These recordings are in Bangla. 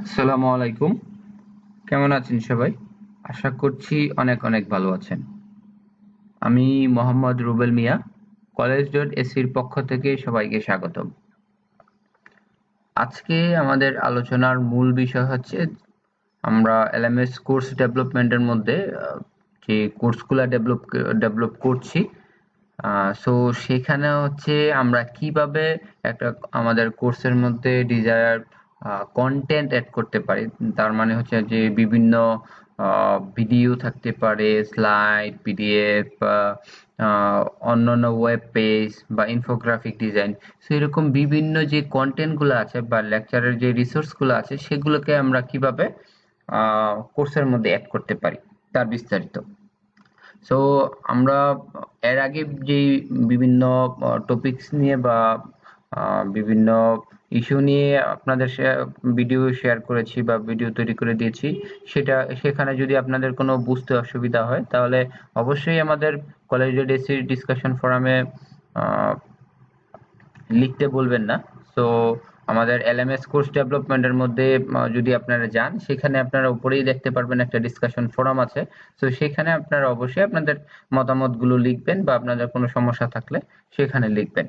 আসসালামু আলাইকুম। কেমন আছেন সবাই? আশা করছি অনেক অনেক ভালো আছেন। আমি মোহাম্মদ রুবেল মিয়া, কলেজ.এসির পক্ষ থেকে সবাইকে স্বাগতম। আজকে আমাদের আলোচনার মূল বিষয় হচ্ছে আমরা এলএমএস কোর্স ডেভেলপমেন্টের মধ্যে যে কোর্সগুলা ডেভেলপ করছি, সো সেখানে হচ্ছে আমরা কিভাবে একটা আমাদের কোর্সের মধ্যে ডিজায়ার কন্টেন্ট অ্যাড করতে পারি। তার মানে হচ্ছে যে বিভিন্ন ভিডিও থাকতে পারে, স্লাইড, পিডিএফ, অন্যান্য ওয়েব পেজ বা ইনফোগ্রাফিক ডিজাইন। সো এরকম বিভিন্ন যে কন্টেন্ট গুলো আছে বা লেকচারের যে রিসোর্স গুলো আছে সেগুলোকে আমরা কিভাবে কোর্সের মধ্যে অ্যাড করতে পারি তার বিস্তারিত। সো আমরা এর আগে যেই বিভিন্ন টপিকস নিয়ে বা বিভিন্ন ইস্যু নিয়ে আপনাদের ভিডিও শেয়ার করেছি বা ভিডিও তৈরি করে দিয়েছি, সেখানে যদি আপনাদের কোনো বুঝতে অসুবিধা হয় তাহলে অবশ্যই আমাদের কলেজ.এসি ডিসকাশন ফোরামে লিখতে বলবেন না। সো আমাদের এলএমএস কোর্স ডেভেলপমেন্টের মধ্যে যদি আপনারা যান, সেখানে আপনারা উপরেই দেখতে পারবেন একটা ডিসকাশন ফোরাম আছে। তো সেখানে আপনারা অবশ্যই আপনাদের মতামতগুলো লিখবেন বা আপনাদের কোনো সমস্যা থাকলে সেখানে লিখবেন।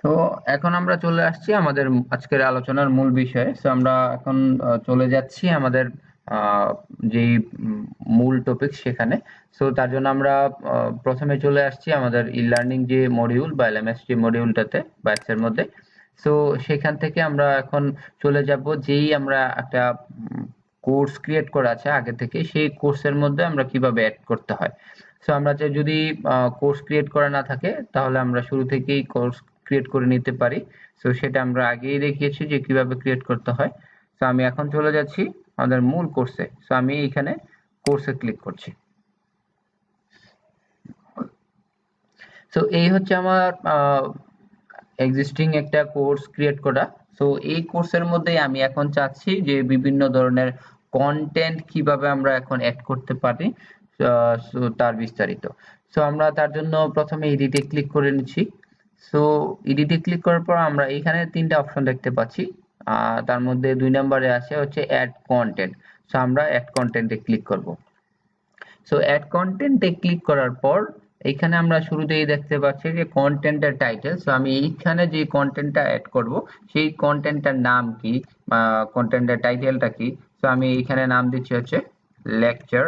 তো এখন আমরা চলে আসছি আমাদের আজকের আলোচনার মূল বিষয়ে। সো আমরা এখন চলে যাচ্ছি আমাদের আহ, যেই মূল টপিক সেখানে। সো তার জন্য আমরা প্রথমে চলে আসছি আমাদের ই লার্নিং যে মডিউল বা এলএমএস যে মডিউলটাতে বা এর মধ্যে। সো সেখান থেকে আমরা এখন চলে যাব যেই আমরা একটা কোর্স ক্রিয়েট করা আছে আগে থেকে, সেই কোর্সের মধ্যে আমরা কিভাবে অ্যাড করতে হয়। সো আমরা যদি কোর্স ক্রিয়েট করা না থাকে তাহলে আমরা শুরু থেকেই কোর্স ক্রিয়েট করে নিতে পারি। সো সেটা আমরা আগেই দেখিয়েছি যে কিভাবে ক্রিয়েট করতে হয়। সো আমি এখন চলে যাচ্ছি আমাদের মূল কোর্সে। সো আমি এখানে কোর্সে ক্লিক করছি। সো এই হচ্ছে আমার এক্সিস্টিং একটা কোর্স ক্রিয়েট করা। সো এই কোর্সের মধ্যে আমি এখন চাচ্ছি যে বিভিন্ন ধরনের কন্টেন্ট কিভাবে আমরা এখন অ্যাড করতে পারি, সো তার বিস্তারিত। সো আমরা তার জন্য প্রথমে এডিটে ক্লিক করে নিচ্ছি। সো এডিটে ক্লিক করার পর আমরা এখানে তিনটা অপশন দেখতে পাচ্ছি। তার মধ্যে 2 নম্বরে আছে হচ্ছে অ্যাড কন্টেন্ট। সো আমরা অ্যাড কন্টেন্টে ক্লিক করব। সো অ্যাড কন্টেন্টে ক্লিক করার পর এইখানে আমরা শুরুতেই দেখতে পাচ্ছি যে কন্টেন্টের টাইটেল। সো আমি এইখানে যে কন্টেন্টটা অ্যাড করব সেই কন্টেন্টটার নাম কি বা কন্টেন্টের টাইটেলটা কি। সো আমি এইখানে নাম দিচ্ছি হচ্ছে লেকচার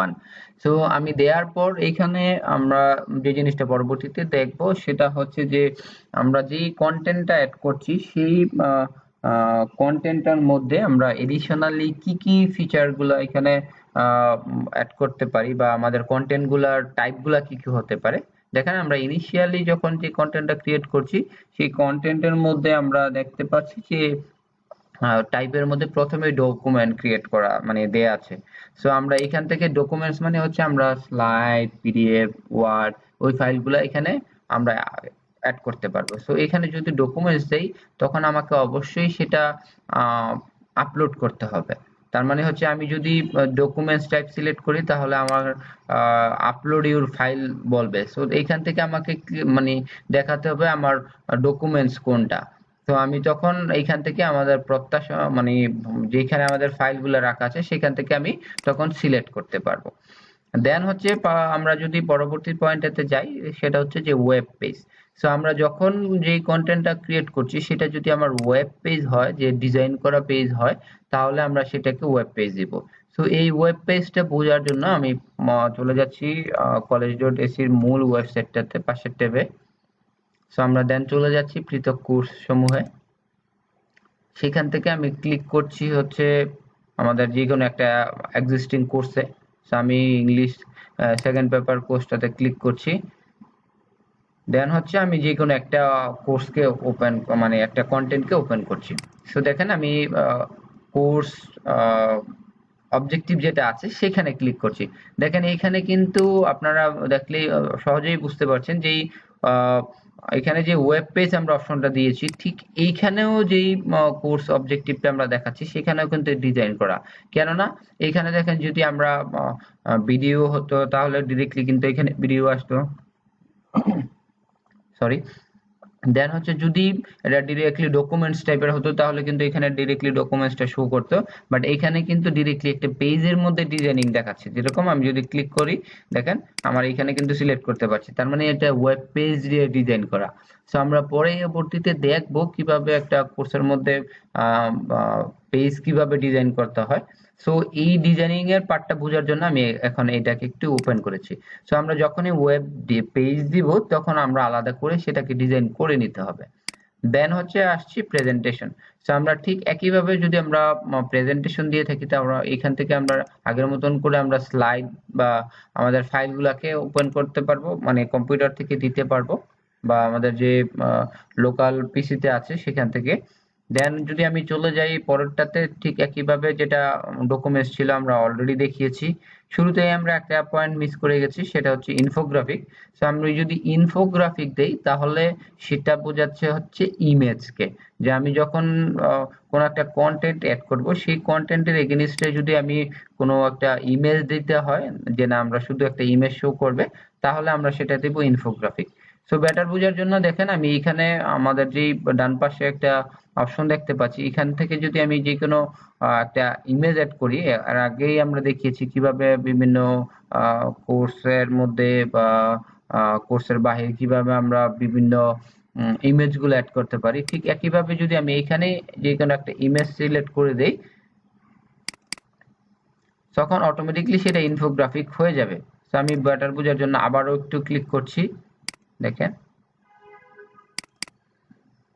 1। সো আমি দেওয়ার পর এইখানে আমরা যে জিনিসটা পরবর্তীতে দেখব সেটা হচ্ছে যে আমরা যেই কন্টেন্টটা অ্যাড করছি সেই কন্টেন্টটার মধ্যে আমরা এডিশনালি কি কি ফিচার গুলা এখানে অ্যাড করতে পারি বা আমাদের কন্টেন্ট গুলার টাইপ গুলা কি কি হতে পারে। দেখেন আমরা ইনিশিয়ালি যখন যে কন্টেন্টটা ক্রিয়েট করছি সেই কন্টেন্টের মধ্যে আমরা দেখতে পাচ্ছি যে টাইপের মধ্যে প্রথমে ডকুমেন্ট ক্রিয়েট করা মানে দেয়া আছে। সো আমরা এখান থেকে ডকুমেন্টস মানে হচ্ছে আমরা স্লাইড, পিডিএফ, ওয়ার্ড ওই ফাইলগুলো এখানে আমরা অ্যাড করতে পারবো। সো এখানে যদি ডকুমেন্টস দেই তখন আমাকে অবশ্যই সেটা আপলোড করতে হবে। তার মানে হচ্ছে আমি যদি ডকুমেন্টস টাইপ সিলেক্ট করি তাহলে আমার আপলোড ইউর ফাইল বলবে। সো এইখান থেকে আমাকে মানে দেখাতে হবে আমার ডকুমেন্টস কোনটা। তো আমি তখন এইখান থেকে আমাদের প্রত্যাশা মানে যেখানে আমাদের ফাইলগুলো রাখা আছে সেখান থেকে আমি তখন সিলেক্ট করতে পারবো। দেন হচ্ছে আমরা যদি পরবর্তী পয়েন্টটাতে যাই সেটা হচ্ছে যে ওয়েব পেজ। সো আমরা যখন যেই কন্টেন্টটা ক্রিয়েট করছি সেটা যদি আমার ওয়েব পেজ হয়, যে ডিজাইন করা পেজ হয়, তাহলে আমরা সেটাকে ওয়েব পেজ দিব। সো এই ওয়েব পেজটা বোঝার জন্য আমি চলে যাচ্ছি কলেজ.এসির মূল ওয়েবসাইটটাতে পাশের ট্যাবে। সো আমরা দেন চলে যাচ্ছি পৃথক কোর্স সমূহে। সেখান থেকে আমি ক্লিক করছি হচ্ছে আমাদের যে কোনো একটা এক্সিস্টিং কোর্সে। সো আমি ইংলিশ সেকেন্ড পেপার কোর্সটাতে ক্লিক করছি। দেন হচ্ছে আমি যে কোনো একটা কোর্সকে ওপেন মানে একটা কন্টেন্টকে ওপেন করছি। সো দেখেন আমি কোর্স অবজেক্টিভ যেটা আছে সেখানে ক্লিক করছি। দেখেন এইখানে কিন্তু আপনারা দেখলে সহজেই বুঝতে পারছেন যে এখানে যে ওয়েব পেজ আমরা অপশনটা দিয়েছি ঠিক এইখানেও যেই কোর্স অবজেক্টিভটা আমরা দেখাচ্ছি সেখানেও কিন্তু ডিজাইন করা। কেননা এখানে দেখেন যদি আমরা ভিডিও হতো তাহলে ডিরেক্টলি কিন্তু এখানে ভিডিও আসতো। সরি। দেন হচ্ছে যদি এটা ডিরেক্টলি ডকুমেন্টস টাইপের হতো তাহলে কিন্তু এখানে ডিরেক্টলি ডকুমেন্টসটা শো করতো, বাট এখানে কিন্তু ডিরেক্টলি একটা পেজের মধ্যে ডিজাইনিং দেখাচ্ছে। যেরকম আমি যদি ক্লিক করি, দেখেন আমার এখানে কিন্তু সিলেক্ট করতে পারছি, তার মানে এটা ওয়েব পেজ দিয়ে ডিজাইন করা। সো আমরা পরবর্তীতে দেখবো কিভাবে একটা কোর্সের মধ্যে পেজ কিভাবে ডিজাইন করতে হয়। সো এই ডিজাইনিং এর পার্টটা বোঝার জন্য আমি এখন এটাকে একটু ওপেন করেছি। সো আমরা যখনই ওয়েব পেজ দিব তখন আমরা আলাদা করে সেটাকে ডিজাইন করে নিতে হবে। দেন হচ্ছে আসছি প্রেজেন্টেশন। সো আমরা ঠিক একইভাবে যদি আমরা প্রেজেন্টেশন দিয়ে থাকি, তো আমরা এখান থেকে আমরা আগের মতন করে আমরা স্লাইড বা আমাদের ফাইলগুলোকে ওপেন করতে পারবো, মানে কম্পিউটার থেকে দিতে পারবো বা আমাদের যে লোকাল পিসিতে আছে সেখান থেকে। দেন যদি আমি চলে যাই পরেরটাতে, ঠিক একইভাবে যেটা ডকুমেন্টস ছিল আমরা অলরেডি দেখিয়েছি। শুরুতেই আমরা একটা পয়েন্ট মিস করে গেছি, সেটা হচ্ছে ইনফোগ্রাফিক। সো আমি যদি ইনফোগ্রাফিক দেই তাহলে সেটা বোঝাচ্ছে হচ্ছে ইমেজকে, যে আমি যখন কোনো একটা কন্টেন্ট অ্যাড করব সেই কন্টেন্টের এগেইনস্টে যদি আমি কোনো একটা ইমেজ দিতে হয়, যে না আমরা শুধু একটা ইমেজ শো করবে, তাহলে আমরা সেটা দেব ইনফোগ্রাফিক। সো বেটার বোঝার জন্য দেখেন আমি এখানে আমাদের যেই ডান পাশে একটা অপশন দেখতে পাচ্ছি, এখান থেকে যদি আমি যে কোনো একটা ইমেজ অ্যাড করি, আর আগেই আমরা দেখিয়েছি কিভাবে বিভিন্ন কোর্সের মধ্যে বা কোর্সের বাহিরে কিভাবে আমরা বিভিন্ন ইমেজ গুলো অ্যাড করতে পারি। ঠিক একইভাবে যদি আমি এখানে যে কোনো একটা ইমেজ সিলেক্ট করে দেই, তখন অটোমেটিকলি সেটা ইনফোগ্রাফিক হয়ে যাবে। তো আমি বেটার বোঝার জন্য আবারও একটু ক্লিক করছি, দেখেন।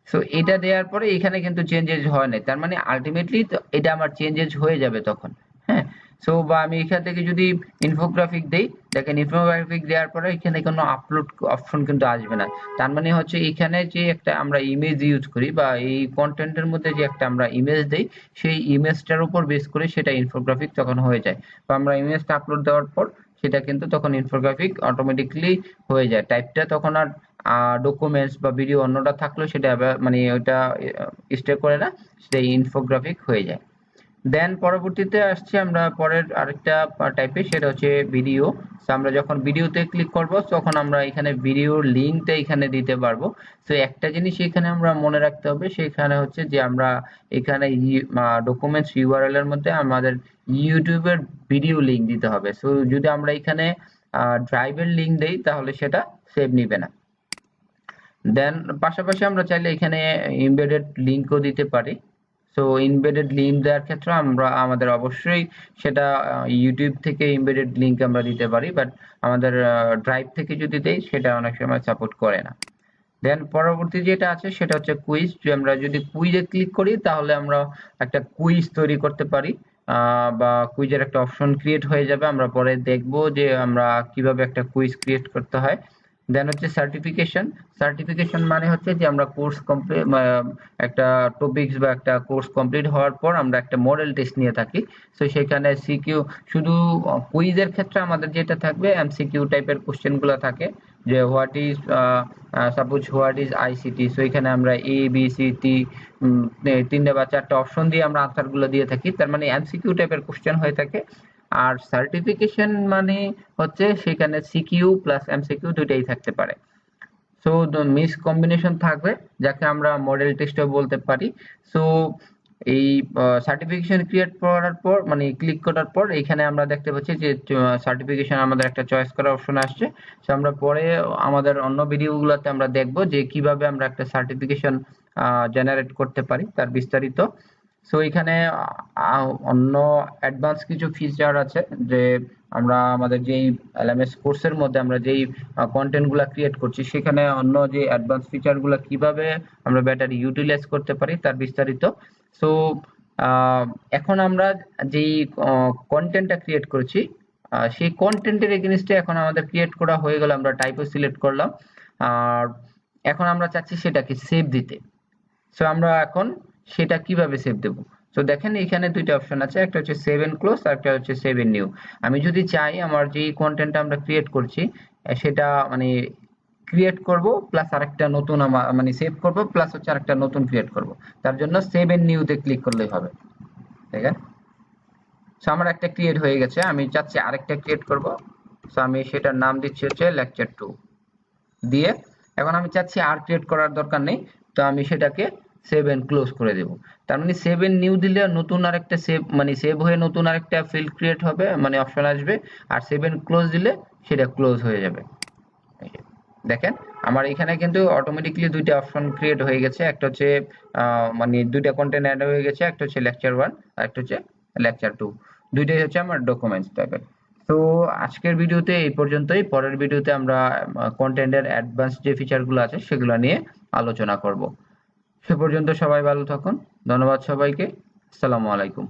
সো এটা দেওয়ার পরে এখানে কিন্তু চেঞ্জেস হয় নাই, তার মানে আলটিমেটলি এটা আমার চেঞ্জেস হয়ে যাবে তখন। হ্যাঁ, সো বা আমি এখান থেকে যদি ইনফোগ্রাফিক দেই, দেখেন ইনফোগ্রাফিক দেওয়ার পরে এখানে কোনো আপলোড অপশন কিন্তু আসবে না। তার মানে হচ্ছে এখানে যে একটা আমরা ইমেজ ইউজ করি বা এই কন্টেন্টের মধ্যে যে একটা আমরা ইমেজ দেই, সেই ইমেজটার উপর বেস করে সেটা ইনফোগ্রাফিক তখন হয়ে যায়। বা আমরা ইমেজটা আপলোড দেওয়ার পর সেটা কিন্তু তখন ইনফোগ্রাফিক অটোমেটিকলি হয়ে যায়। টাইপটা তখন আর ডকুমেন্টস বা ভিডিও অন্যটা থাকলেও সেটা মানে ওইটা স্টে করে না, সেটা ইনফোগ্রাফিক হয়ে যায়। দেন পরবর্তীতে আসছি আমরা পরের আরেকটা টাইপে, সেটা হচ্ছে ভিডিও। তো আমরা যখন ভিডিওতে ক্লিক করব তখন আমরা এখানে ভিডিওর লিঙ্কটা এখানে দিতে পারবো। তো একটা জিনিস এখানে আমরা মনে রাখতে হবে, সেখানে হচ্ছে যে আমরা এখানে ডকুমেন্টস ইউআরএল এর মধ্যে আমাদের ইউটিউবের ভিডিও লিঙ্ক দিতে হবে। সো যদি আমরা এখানে ড্রাইভের লিঙ্ক দেই তাহলে সেটা সেভ নিবে না। দেন পাশাপাশি আমরা চাইলে এখানে এমবেডেড লিঙ্কও দিতে পারি। সো এমবেডেড লিঙ্ক দেওয়ার ক্ষেত্রে আমরা আমাদের অবশ্যই সেটা ইউটিউব থেকে এমবেডেড লিঙ্ক আমরা দিতে পারি, বাট আমাদের ড্রাইভ থেকে যদি দেই সেটা অনেক সময় সাপোর্ট করে না। দেন পরবর্তী যেটা আছে সেটা হচ্ছে কুইজ। আমরা যদি কুইজে ক্লিক করি তাহলে আমরা একটা কুইজ তৈরি করতে পারি, বা কুইজের একটা অপশন ক্রিয়েট হয়ে যাবে। আমরা পরে দেখব যে আমরা কিভাবে একটা কুইজ ক্রিয়েট করতে হয়। দেন হচ্ছে সার্টিফিকেশন। সার্টিফিকেশন মানে হচ্ছে যে আমরা কোর্স কমপ্লিট, একটা টপিকস বা একটা কোর্স কমপ্লিট হওয়ার পর আমরা একটা মডেল টেস্ট নিয়ে থাকি। তো সেখানে সিকিউ, শুধু কুইজের ক্ষেত্রে আমাদের যেটা থাকবে এমসিকিউ টাইপের কোশ্চেন গুলো থাকে, যে what is suppose what is ICT. So এখানে আমরা এ বি সি টি তিনটে বা চারটে অপশন দিয়ে আমরা আনসার গুলো দিয়ে থাকি, তার মানে এমসিকিউ টাইপের কোশ্চেন হয়ে থাকে। আর সার্টিফিকেশন মানে হচ্ছে সেখানে সিকিউ প্লাস এমসিকিউ দুইটাই থাকতে পারে। সো মিস কম্বিনেশন থাকবে, যাকে আমরা মডেল টেস্টও বলতে পারি। সো এই সার্টিফিকেশন ক্রিয়েট করার পর, মানে ক্লিক করার পর এখানে আমরা দেখতে পাচ্ছি যে সার্টিফিকেশন আমাদের একটা চয়েস করার অপশন আসছে। সো আমরা পরে আমাদের অন্য ভিডিওগুলোতে আমরা দেখব যে কিভাবে আমরা একটা সার্টিফিকেশন জেনারেট করতে পারি তার বিস্তারিত। সো এখানে অন্য অ্যাডভান্স কিছু ফিচার আছে, যে আমরা আমাদের যেই এলএমএস কোর্সের মধ্যে আমরা যেই কন্টেন্ট গুলা ক্রিয়েট করছি সেখানে অন্য যে অ্যাডভান্স ফিচার গুলা কিভাবে আমরা বেটার ইউটিলাইজ করতে পারি তার বিস্তারিত। সো এখন আমরা যেই কন্টেন্টটা ক্রিয়েট করেছি সেই কন্টেন্টের এগেইনস্টে এখন আমাদের ক্রিয়েট করা হয়ে গেল, আমরা টাইপও সিলেক্ট করলাম। আর এখন আমরা চাচ্ছি সেটাকে সেভ দিতে। সো আমরা এখন সেটা কিভাবে সেভ দেব? তো দেখেন এখানে দুইটা অপশন আছে, একটা হচ্ছে সেভ এন্ড ক্লোজ আর একটা হচ্ছে সেভ এন্ড নিউ। আমি যদি চাই আমার যে কন্টেন্টটা আমরা ক্রিয়েট করছি সেটা মানে ক্রিয়েট করব প্লাস আরেকটা নতুন মানে সেভ করব প্লাস হচ্ছে আরেকটা নতুন ক্রিয়েট করব, তার জন্য সেভ এন্ড নিউ তে ক্লিক করলেই হবে। দেখেন, সো আমার একটা ক্রিয়েট হয়ে গেছে, আমি চাচ্ছি আরেকটা ক্রিয়েট করব। সো আমি সেটার নাম দিচ্ছি হচ্ছে লেকচার 2 দিয়ে এখন আমি চাচ্ছি আর ক্রিয়েট করার দরকার নেই, তো আমি সেটাকে সেভ এন্ড ক্লোজ করে দেব। তার মানে সেভ এন্ড নিউ দিলে নতুন আরেকটা সেভ, মানে সেভ হয়ে নতুন আরেকটা ফিল্ড ক্রিয়েট হবে, মানে অপশন আসবে। আর সেভ এন্ড ক্লোজ দিলে সেটা ক্লোজ হয়ে যাবে। এই যে, দেখেন আমার এখানে কিন্তু অটোমেটিক্যালি দুইটা অপশন ক্রিয়েট হয়ে গেছে। একটা হচ্ছে মানে দুইটা কন্টেন্ট অ্যাড হয়ে গেছে, একটা হচ্ছে লেকচার 1 আর একটা হচ্ছে লেকচার 2। দুইটাই হচ্ছে আমার ডকুমেন্টস টাইপের। তো আজকের ভিডিওতে এই পর্যন্তই। পরের ভিডিওতে আমরা কন্টেন্টের অ্যাডভান্স যে ফিচারগুলো আছে সেগুলো নিয়ে আলোচনা করব। সে পর্যন্ত সবাই ভালো থাকুন। ধন্যবাদ সবাইকে। আসসালামু আলাইকুম।